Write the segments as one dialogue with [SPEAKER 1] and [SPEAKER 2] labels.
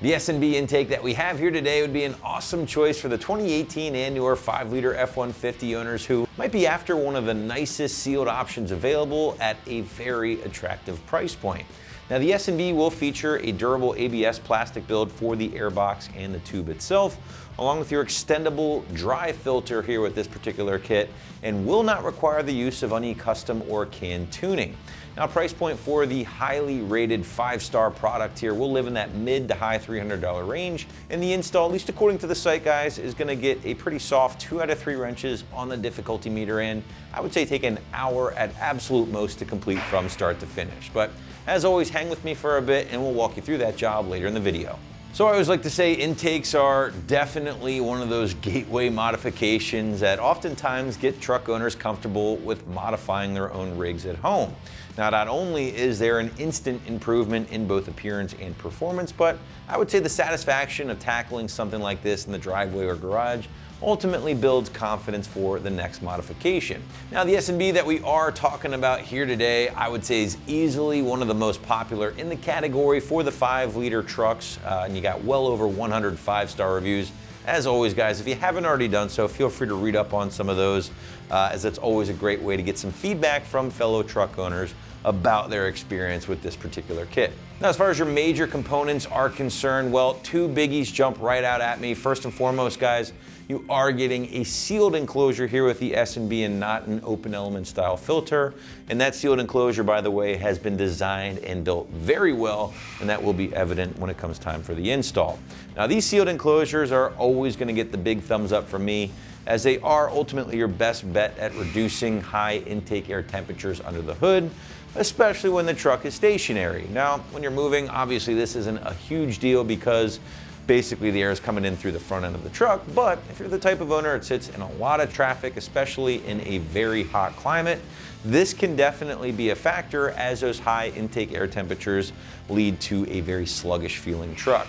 [SPEAKER 1] The S&B intake that we have here today would be an awesome choice for the 2018 and newer 5-liter F-150 owners who might be after one of the nicest sealed options available at a very attractive price point. Now, the S&B will feature a durable ABS plastic build for the airbox and the tube itself, along with your extendable dry filter here with this particular kit, and will not require the use of any custom or can tuning. Now, price point for the highly rated 5-star product here will live in that mid to high $300 range, and the install, at least according to the site, guys, is going to get a pretty soft 2 out of 3 wrenches on the difficulty meter, and I would say take an hour at absolute most to complete from start to finish. But as always, hang with me for a bit and we'll walk you through that job later in the video. So I always like to say intakes are definitely one of those gateway modifications that oftentimes get truck owners comfortable with modifying their own rigs at home. Now, not only is there an instant improvement in both appearance and performance, but I would say the satisfaction of tackling something like this in the driveway or garage ultimately builds confidence for the next modification. Now, the S&B that we are talking about here today, I would say is easily one of the most popular in the category for the 5-liter trucks, and you got well over 100 5-star reviews. As always, guys, if you haven't already done so, feel free to read up on some of those, as that's always a great way to get some feedback from fellow truck owners about their experience with this particular kit. Now, as far as your major components are concerned, well, 2 biggies jump right out at me. First and foremost, guys, you are getting a sealed enclosure here with the S&B and not an open element style filter. And that sealed enclosure, by the way, has been designed and built very well, and that will be evident when it comes time for the install. Now, these sealed enclosures are always going to get the big thumbs up from me, as they are ultimately your best bet at reducing high intake air temperatures under the hood, especially when the truck is stationary. Now, when you're moving, obviously this isn't a huge deal because basically the air is coming in through the front end of the truck, but if you're the type of owner that sits in a lot of traffic, especially in a very hot climate, this can definitely be a factor, as those high intake air temperatures lead to a very sluggish feeling truck.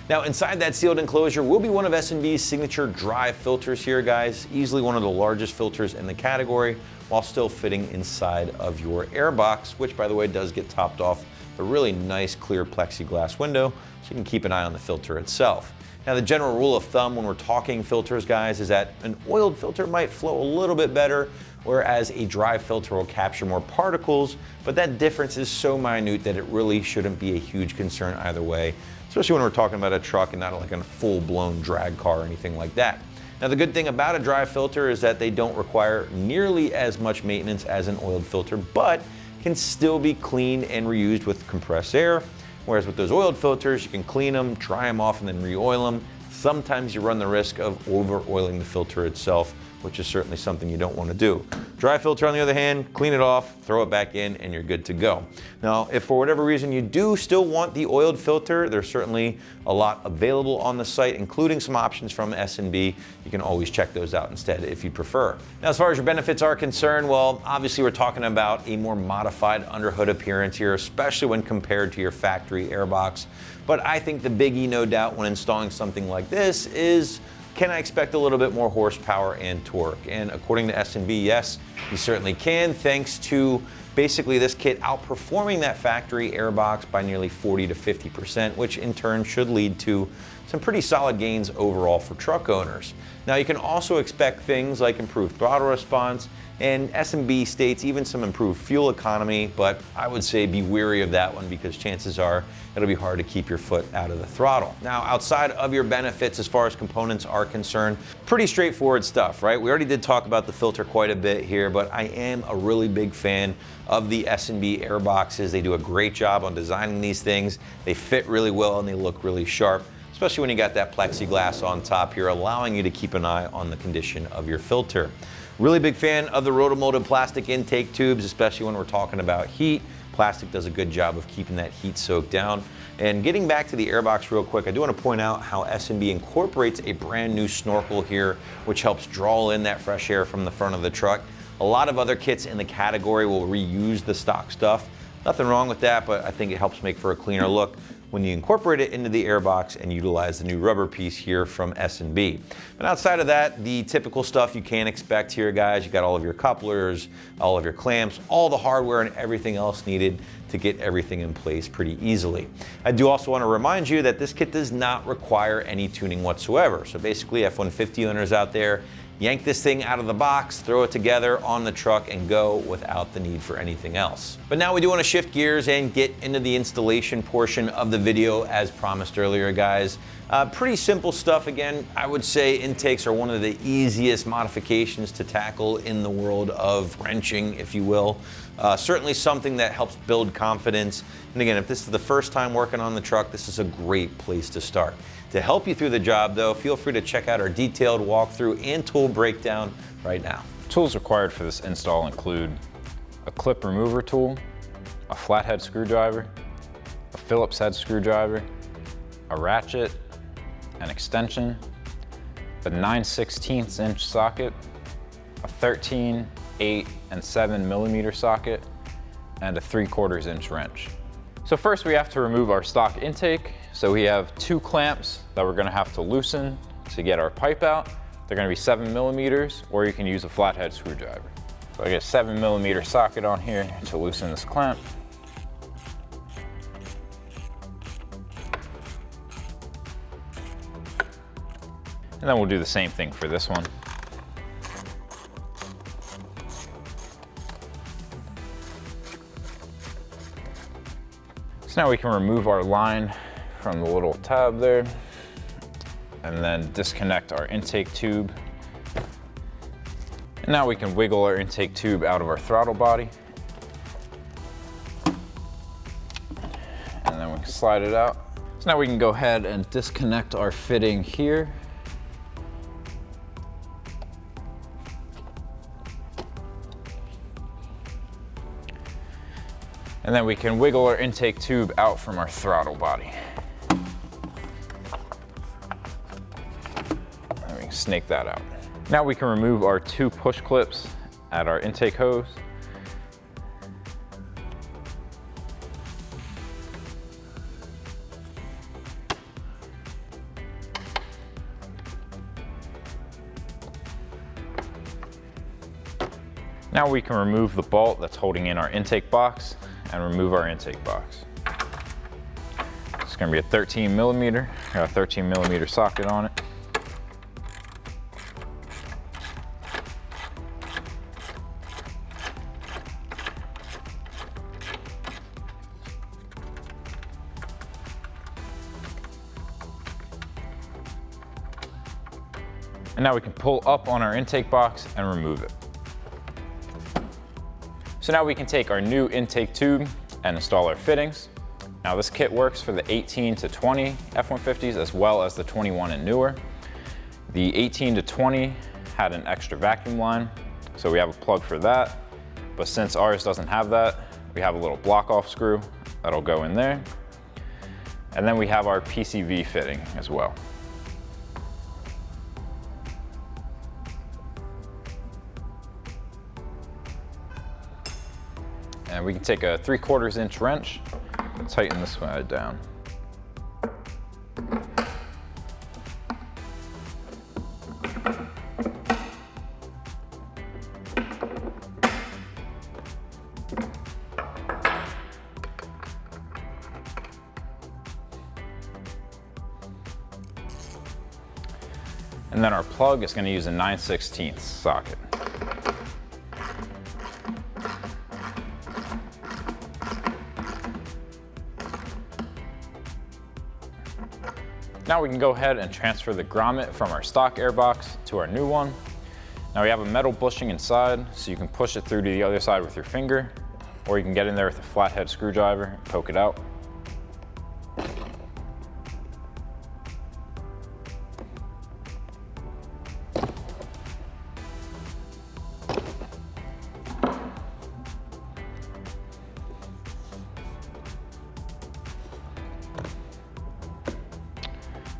[SPEAKER 1] Now, inside that sealed enclosure will be one of S&B's signature dry filters here, guys. Easily one of the largest filters in the category, while still fitting inside of your airbox, which, by the way, does get topped off a really nice clear plexiglass window, so you can keep an eye on the filter itself. Now, the general rule of thumb when we're talking filters, guys, is that an oiled filter might flow a little bit better, whereas a dry filter will capture more particles, but that difference is so minute that it really shouldn't be a huge concern either way, especially when we're talking about a truck and not like a full-blown drag car or anything like that. Now, the good thing about a dry filter is that they don't require nearly as much maintenance as an oiled filter, but can still be cleaned and reused with compressed air. Whereas with those oiled filters, you can clean them, dry them off, and then re-oil them. Sometimes you run the risk of over-oiling the filter itself, which is certainly something you don't want to do. Dry filter, on the other hand, clean it off, throw it back in, and you're good to go. Now, if for whatever reason you do still want the oiled filter, there's certainly a lot available on the site, including some options from S&B. You can always check those out instead if you prefer. Now, as far as your benefits are concerned, well, obviously we're talking about a more modified underhood appearance here, especially when compared to your factory airbox. But I think the biggie, no doubt, when installing something like this is, can I expect a little bit more horsepower and torque? And according to S&B, yes, you certainly can, thanks to basically this kit outperforming that factory airbox by nearly 40 to 50%, which in turn should lead to some pretty solid gains overall for truck owners. Now, you can also expect things like improved throttle response, and S&B states even some improved fuel economy, but I would say be wary of that one because chances are it'll be hard to keep your foot out of the throttle. Now, outside of your benefits as far as components are concerned, pretty straightforward stuff, right? We already did talk about the filter quite a bit here, but I am a really big fan of the S&B airboxes. They do a great job on designing these things. They fit really well and they look really sharp, especially when you got that plexiglass on top here, allowing you to keep an eye on the condition of your filter. Really big fan of the rotomolded plastic intake tubes, especially when we're talking about heat. Plastic does a good job of keeping that heat soaked down. And getting back to the airbox real quick, I do want to point out how S&B incorporates a brand new snorkel here, which helps draw in that fresh air from the front of the truck. A lot of other kits in the category will reuse the stock stuff. Nothing wrong with that, but I think it helps make for a cleaner look. when you incorporate it into the airbox and utilize the new rubber piece here from S&B. But outside of that, the typical stuff you can expect here, guys. You got all of your couplers, all of your clamps, all the hardware and everything else needed to get everything in place pretty easily. I do also want to remind you that this kit does not require any tuning whatsoever. So basically, F-150 owners out there, yank this thing out of the box, throw it together on the truck and go without the need for anything else. But now we do want to shift gears and get into the installation portion of the video as promised earlier, guys. Pretty simple stuff. Again, I would say intakes are one of the easiest modifications to tackle in the world of wrenching, if you will. Certainly something that helps build confidence. And again, if this is the first time working on the truck, this is a great place to start. To help you through the job though, feel free to check out our detailed walkthrough and tool breakdown right now.
[SPEAKER 2] Tools required for this install include a clip remover tool, a flathead screwdriver, a Phillips head screwdriver, a ratchet, an extension, a 9/16 inch socket, a 13, 8, and 7 millimeter socket, and a 3/4 inch wrench. So first we have to remove our stock intake. So we have 2 clamps that we're gonna have to loosen to get our pipe out. They're gonna be 7 millimeters, or you can use a flathead screwdriver. So I get a 7 millimeter socket on here to loosen this clamp. And then we'll do the same thing for this one. So now we can remove our line from the little tab there, and then disconnect our intake tube. And now we can wiggle our intake tube out of our throttle body. And then we can slide it out. So now we can go ahead and disconnect our fitting here. And then we can wiggle our intake tube out from our throttle body. And we can snake that out. Now we can remove our 2 push clips at our intake hose. Now we can remove the bolt that's holding in our intake box and remove our intake box. It's gonna be a 13 millimeter, got a 13 millimeter socket on it. And now we can pull up on our intake box and remove it. So now we can take our new intake tube and install our fittings. Now this kit works for the 18 to 20 F-150s as well as the 21 and newer. The 18 to 20 had an extra vacuum line, so we have a plug for that. But since ours doesn't have that, we have a little block off screw that'll go in there. And then we have our PCV fitting as well. And we can take a 3/4 inch wrench and tighten this side down. And then our plug is going to use a 9/16 socket. Now we can go ahead and transfer the grommet from our stock airbox to our new one. Now we have a metal bushing inside, so you can push it through to the other side with your finger, or you can get in there with a flathead screwdriver and poke it out.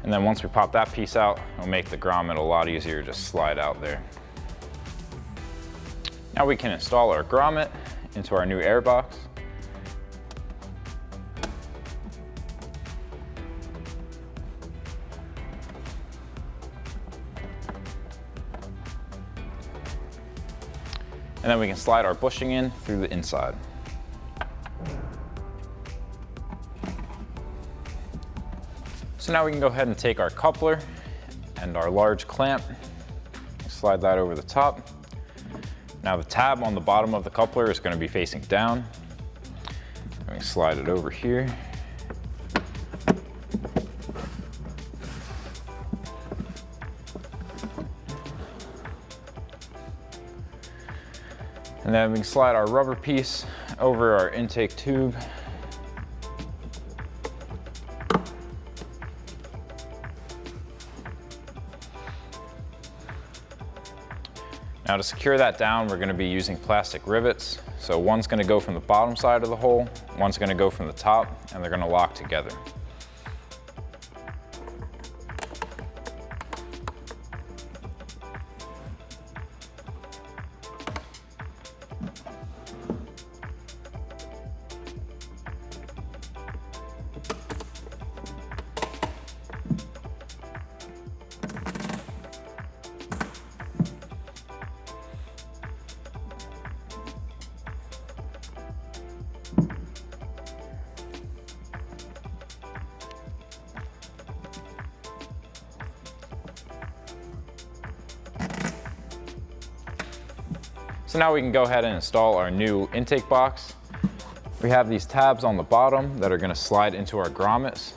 [SPEAKER 2] And then once we pop that piece out, it'll make the grommet a lot easier to just slide out there. Now we can install our grommet into our new airbox. And then we can slide our bushing in through the inside. So now we can go ahead and take our coupler and our large clamp, slide that over the top. Now the tab on the bottom of the coupler is going to be facing down. We can slide it over here. And then we can slide our rubber piece over our intake tube. Now to secure that down, we're going to be using plastic rivets. So one's going to go from the bottom side of the hole, one's going to go from the top, and they're going to lock together. So now we can go ahead and install our new intake box. We have these tabs on the bottom that are going to slide into our grommets.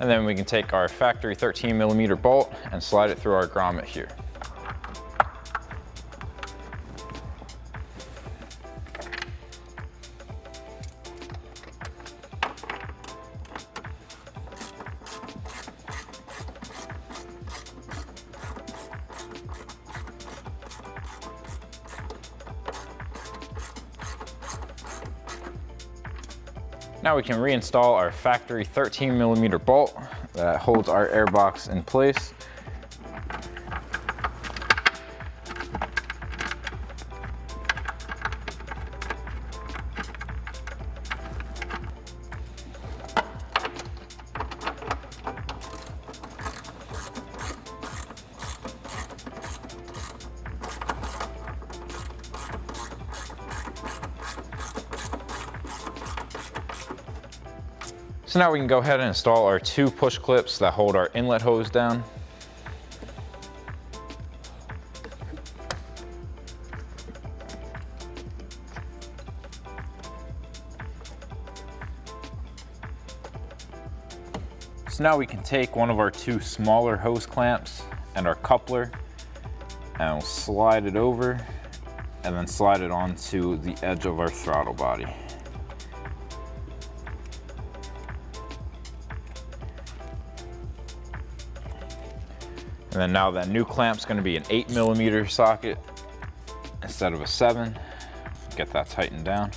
[SPEAKER 2] And then we can take our factory 13mm bolt and slide it through our grommet here. Now we can reinstall our factory 13mm bolt that holds our air box in place. So now we can go ahead and install our two push clips that hold our inlet hose down. So now we can take one of our two smaller hose clamps and our coupler and we'll slide it over and then slide it onto the edge of our throttle body. And then now that new clamp's going to be an 8mm socket instead of a 7. Get that tightened down.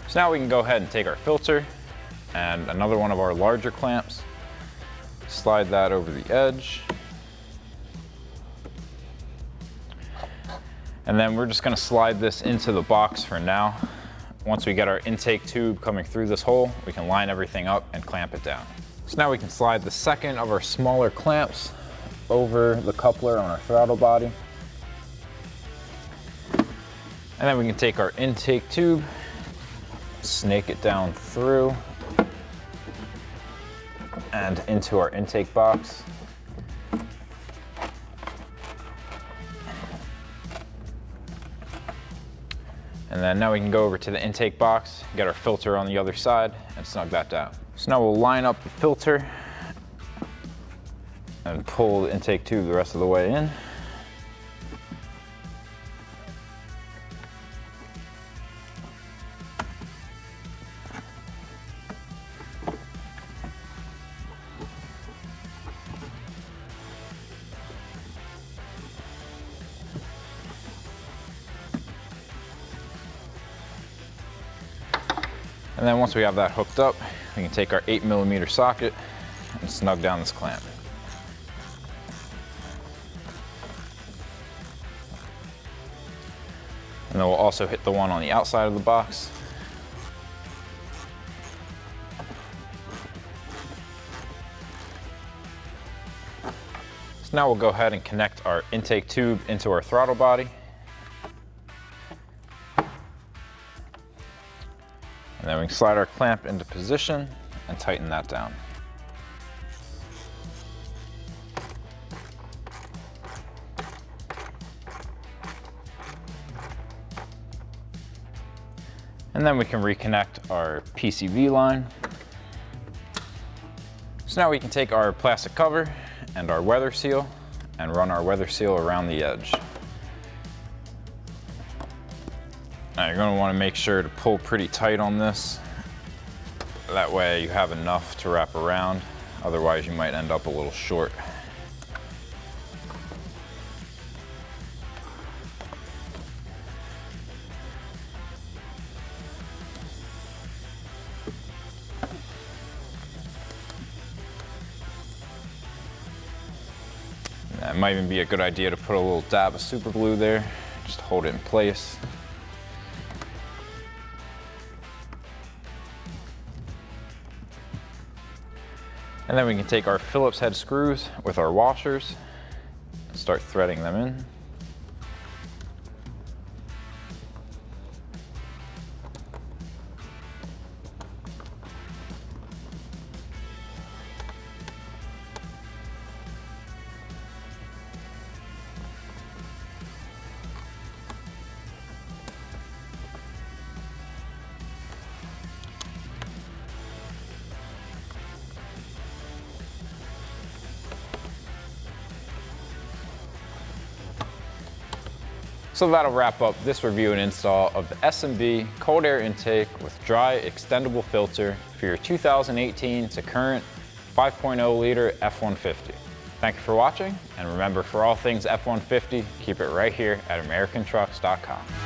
[SPEAKER 2] So now we can go ahead and take our filter and another one of our larger clamps, slide that over the edge. And then we're just going to slide this into the box for now. Once we get our intake tube coming through this hole, we can line everything up and clamp it down. So now we can slide the second of our smaller clamps over the coupler on our throttle body. And then we can take our intake tube, snake it down through and into our intake box. And then now we can go over to the intake box, get our filter on the other side, and snug that down. So now we'll line up the filter and pull the intake tube the rest of the way in. And then once we have that hooked up, we can take our 8mm socket and snug down this clamp. And then we'll also hit the one on the outside of the box. So now we'll go ahead and connect our intake tube into our throttle body. And then we can slide our clamp into position and tighten that down. And then we can reconnect our PCV line. So now we can take our plastic cover and our weather seal and run our weather seal around the edge. Now you're going to want to make sure to pull pretty tight on this. That way you have enough to wrap around. Otherwise you might end up a little short. It might even be a good idea to put a little dab of super glue there, just to hold it in place. And then we can take our Phillips head screws with our washers and start threading them in. So that'll wrap up this review and install of the S&B cold air intake with dry extendable filter for your 2018 to current 5.0 liter F-150. Thank you for watching, and remember, for all things F-150, keep it right here at AmericanTrucks.com.